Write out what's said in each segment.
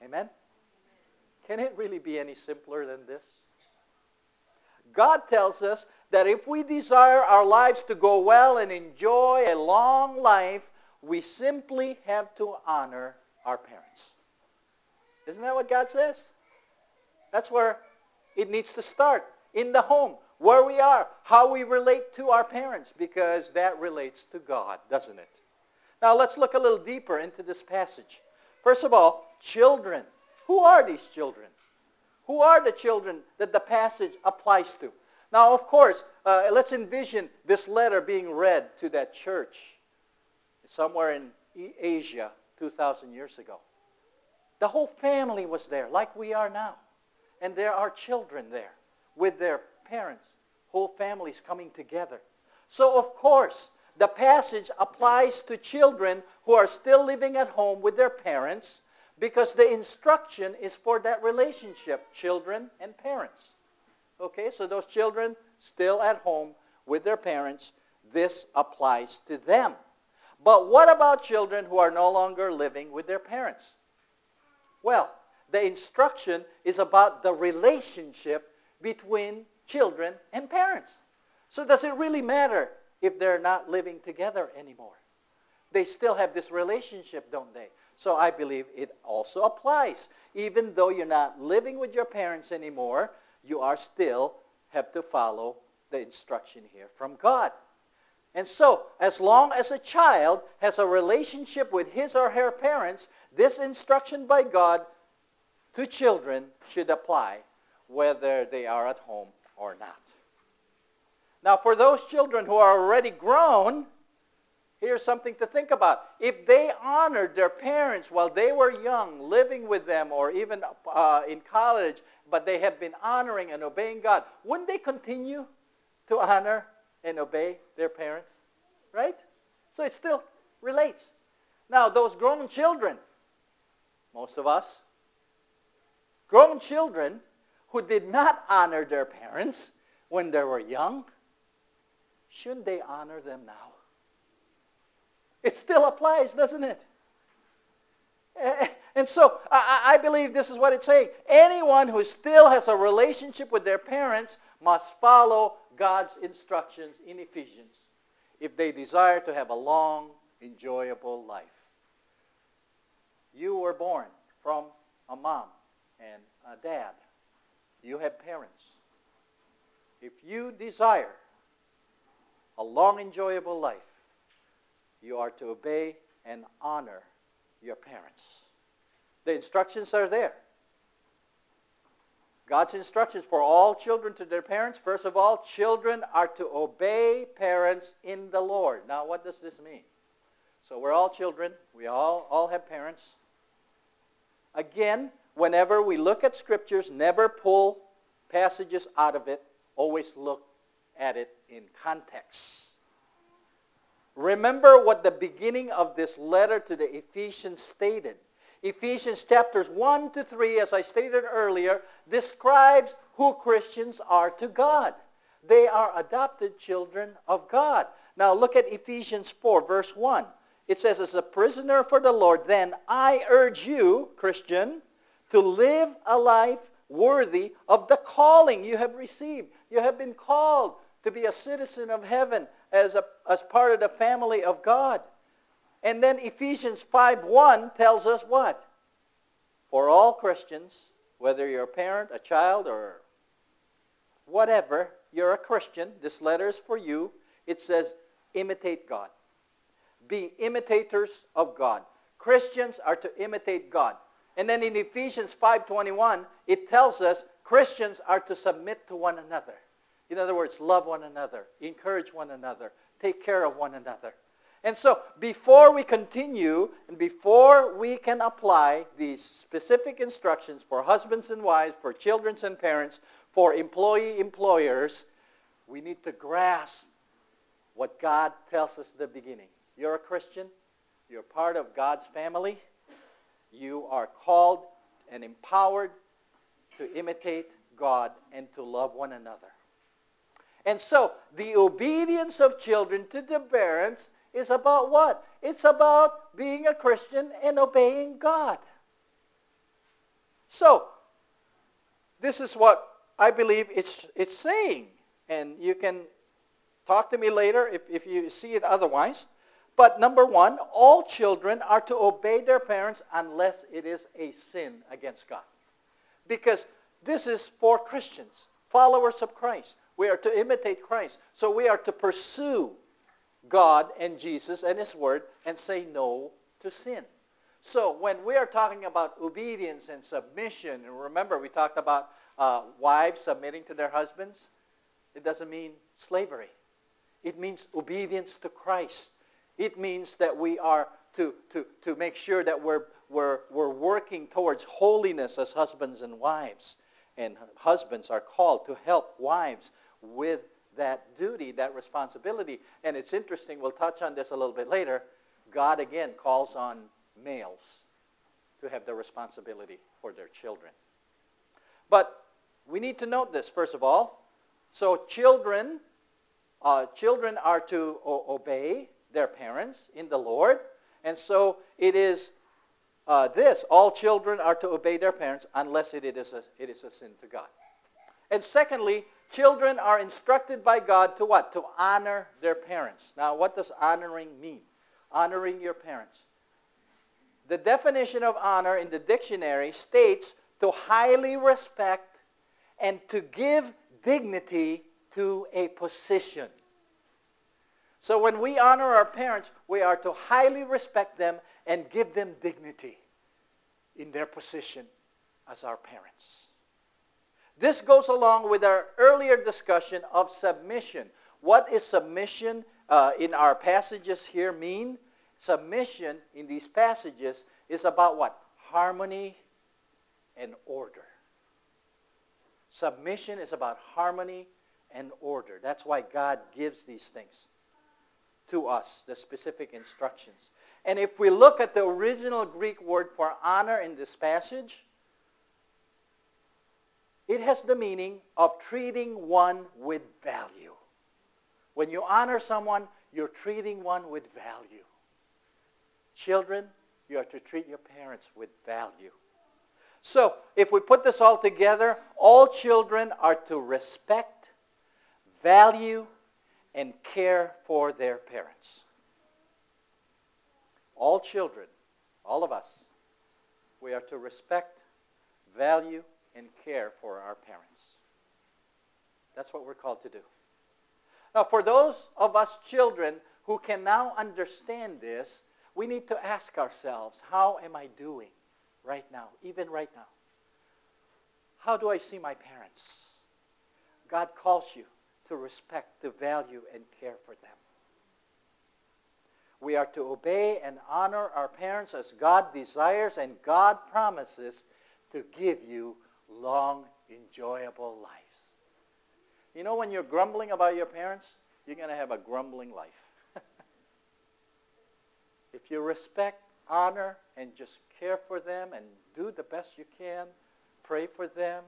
Amen? Can it really be any simpler than this? God tells us that if we desire our lives to go well and enjoy a long life, we simply have to honor our parents. Isn't that what God says? That's where it needs to start, in the home, where we are, how we relate to our parents, because that relates to God, doesn't it? Now let's look a little deeper into this passage. First of all, children. Who are these children? Who are the children that the passage applies to? Now, of course, let's envision this letter being read to that church somewhere in Asia 2,000 years ago. The whole family was there, like we are now. And there are children there with their parents, whole families coming together. So, of course, the passage applies to children who are still living at home with their parents, because the instruction is for that relationship, children and parents. Okay, so those children still at home with their parents, this applies to them. But what about children who are no longer living with their parents? Well, the instruction is about the relationship between children and parents. So does it really matter if they're not living together anymore? They still have this relationship, don't they? So I believe it also applies. Even though you're not living with your parents anymore, you are still have to follow the instruction here from God. And so, as long as a child has a relationship with his or her parents, this instruction by God to children should apply whether they are at home or not. Now, for those children who are already grown, here's something to think about. If they honored their parents while they were young, living with them, or even in college, but they have been honoring and obeying God, wouldn't they continue to honor and obey their parents? Right? So it still relates. Now, those grown children, most of us, grown children who did not honor their parents when they were young, shouldn't they honor them now? It still applies, doesn't it? And so I believe this is what it's saying. Anyone who still has a relationship with their parents must follow God's instructions in Ephesians if they desire to have a long, enjoyable life. You were born from a mom and a dad. You have parents. If you desire a long, enjoyable life, you are to obey and honor your parents. The instructions are there. God's instructions for all children to their parents. First of all, children are to obey parents in the Lord. Now, what does this mean? So we're all children. We all have parents. Again, whenever we look at Scriptures, never pull passages out of it. Always look at it in context. Remember what the beginning of this letter to the Ephesians stated. Ephesians chapters 1 to 3, as I stated earlier, describes who Christians are to God. They are adopted children of God. Now look at Ephesians 4, verse 1. It says, as a prisoner for the Lord, then I urge you, Christian, to live a life worthy of the calling you have received. You have been called to be a citizen of heaven as part of the family of God. And then Ephesians 5:1 tells us what? For all Christians, whether you're a parent, a child, or whatever, you're a Christian, this letter is for you. It says, imitate God. Be imitators of God. Christians are to imitate God. And then in Ephesians 5:21, it tells us Christians are to submit to one another. In other words, love one another, encourage one another, take care of one another. And so, before we continue, and before we can apply these specific instructions for husbands and wives, for children and parents, for employers, we need to grasp what God tells us at the beginning. You're a Christian. You're part of God's family. You are called and empowered to imitate God and to love one another. And so, the obedience of children to their parents is about what? It's about being a Christian and obeying God. So, this is what I believe it's saying. And you can talk to me later if you see it otherwise. But number one, all children are to obey their parents unless it is a sin against God. Because this is for Christians, followers of Christ. We are to imitate Christ. So we are to pursue God and Jesus and His Word and say no to sin. So when we are talking about obedience and submission, and remember we talked about wives submitting to their husbands, it doesn't mean slavery. It means obedience to Christ. It means that we are to make sure that we're working towards holiness as husbands and wives. And husbands are called to help wives with that duty, that responsibility. And it's interesting, we'll touch on this a little bit later, God again calls on males to have the responsibility for their children. But we need to note this, first of all. So children are to obey their parents in the Lord. And so it is all children are to obey their parents unless it is a sin to God. And secondly, children are instructed by God to what? To honor their parents. Now, what does honoring mean? Honoring your parents. The definition of honor in the dictionary states to highly respect and to give dignity to a position. So when we honor our parents, we are to highly respect them and give them dignity in their position as our parents. This goes along with our earlier discussion of submission. What is submission in our passages here mean? Submission in these passages is about what? Harmony and order. Submission is about harmony and order. That's why God gives these things to us, the specific instructions. And if we look at the original Greek word for honor in this passage, it has the meaning of treating one with value. When you honor someone, you're treating one with value. Children, you are to treat your parents with value. So, if we put this all together, all children are to respect, value, and care for their parents. All children, all of us, we are to respect, value, and care for our parents. That's what we're called to do. Now, for those of us children who can now understand this, we need to ask ourselves, how am I doing right now, even right now? How do I see my parents? God calls you to respect, to value, and care for them. We are to obey and honor our parents as God desires and God promises to give you long, enjoyable lives. You know, when you're grumbling about your parents, you're going to have a grumbling life. If you respect, honor, and just care for them and do the best you can, pray for them,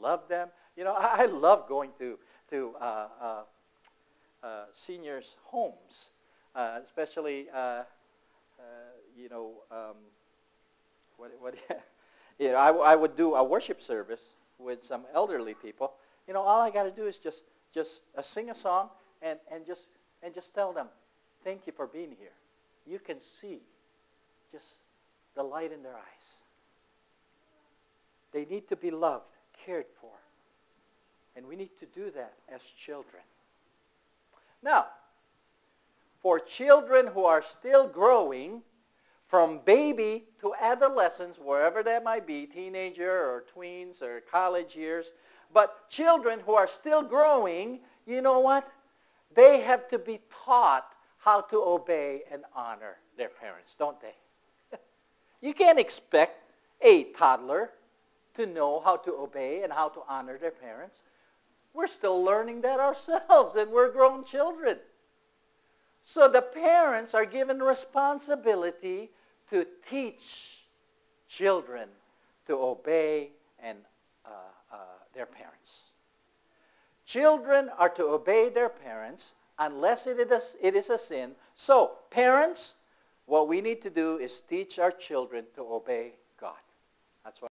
love them. You know, I love going to seniors' homes, especially, I would do a worship service with some elderly people. You know, all I got to do is just sing a song and just tell them, thank you for being here. You can see just the light in their eyes. They need to be loved, cared for. And we need to do that as children. Now, for children who are still growing, from baby to adolescence, wherever that might be, teenager or tweens or college years, but children who are still growing, you know what? They have to be taught how to obey and honor their parents, don't they? You can't expect a toddler to know how to obey and how to honor their parents. We're still learning that ourselves, and we're grown children. So the parents are given responsibility to teach children to obey and their parents. Children are to obey their parents unless it is a sin. So, parents, what we need to do is teach our children to obey